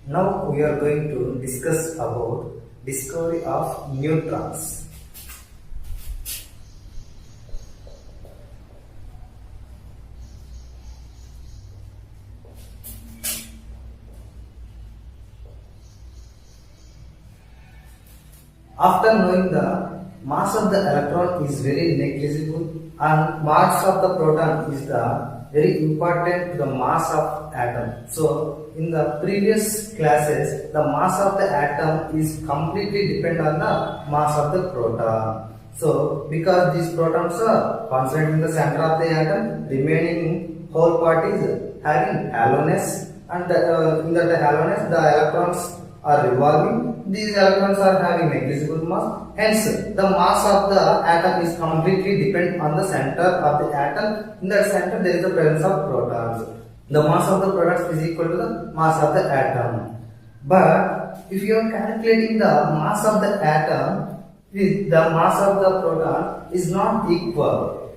Now we are going to discuss about discovery of neutrons. After knowing the mass of the electron is very negligible and mass of the proton is the very important to the mass of atom. So in the previous classes, the mass of the atom is completely dependent on the mass of the proton. So because these protons are concentrated in the center of the atom, remaining whole part is having hallowness, and in that hallowness the electrons are revolving. These electrons are having negligible mass. Hence, the mass of the atom is completely dependent on the center of the atom. In that center, there is the presence of protons. The mass of the protons is equal to the mass of the atom. But if you are calculating the mass of the atom, the mass of the proton is not equal.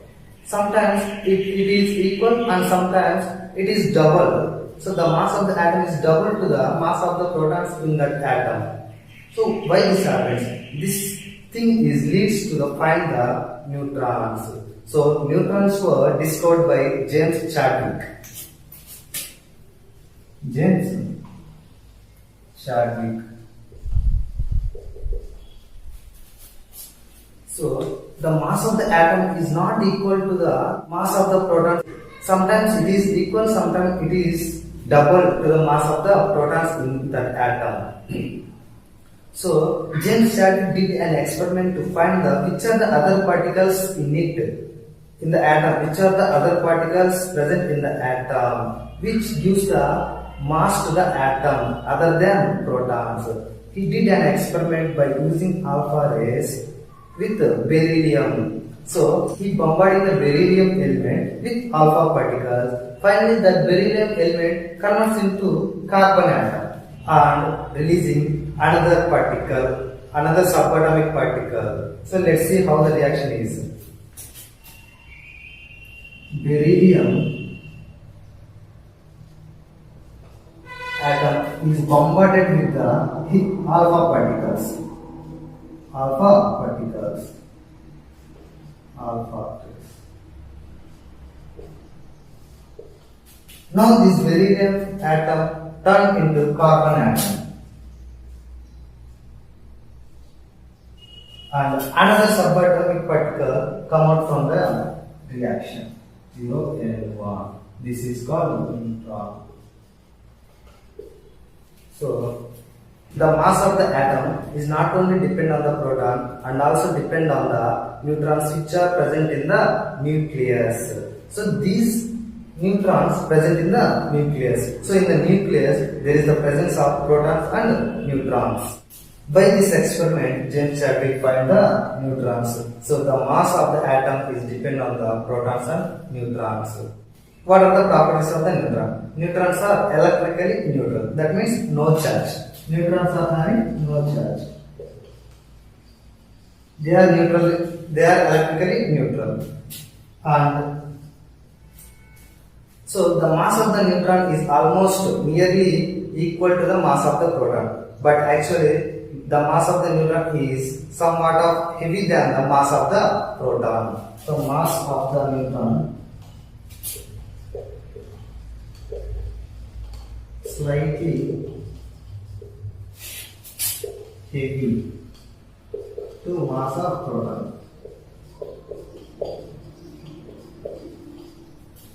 Sometimes it is equal and sometimes it is double. So the mass of the atom is double to the mass of the protons in that atom. So why this happens? This thing leads to the find the neutrons. So neutrons were discovered by James Chadwick. James Chadwick. So the mass of the atom is not equal to the mass of the proton. Sometimes it is equal, sometimes it is double to the mass of the protons in that atom. So James Chadwick did an experiment to find which are the other particles in it, in the atom, which are the other particles present in the atom, which gives the mass to the atom other than protons. He did an experiment by using alpha rays with beryllium. So he bombarded the beryllium element with alpha particles. Finally, that beryllium element converts into carbon atom and releasing another particle, another subatomic particle. So let's see how the reaction is. Beryllium atom is bombarded with the alpha particles. Alpha particles. Now this beryllium atom turned into carbon atom. And another subatomic particle come out from the reaction. 0 and 1. This is called neutron. So the mass of the atom is not only depend on the proton and also depend on the neutrons which are present in the nucleus. So these neutrons present in the nucleus. So in the nucleus there is the presence of protons and neutrons. By this experiment, James Chadwick found the neutrons. So the mass of the atom is depend on the protons and neutrons. What are the properties of the neutron? Neutrons are electrically neutral. That means no charge. Neutrons are having no charge. They are neutral. They are electrically neutral. And so the mass of the neutron is almost nearly equal to the mass of the proton. But actually, the mass of the neutron is somewhat of heavy than the mass of the proton. So mass of the neutron slightly heavy to mass of proton.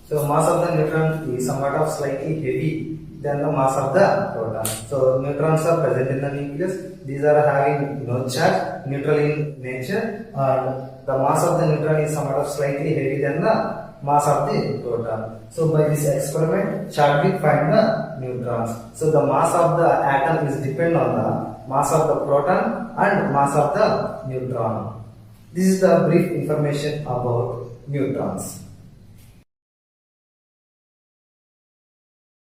So mass of the neutron is somewhat of slightly heavy than the mass of the proton. So neutrons are present in the nucleus. These are having no charge, neutral in nature, and the mass of the neutron is somewhat of slightly heavy than the mass of the proton. So by this experiment, Chadwick find the neutrons. So the mass of the atom is depend on the mass of the proton and mass of the neutron. This is the brief information about neutrons.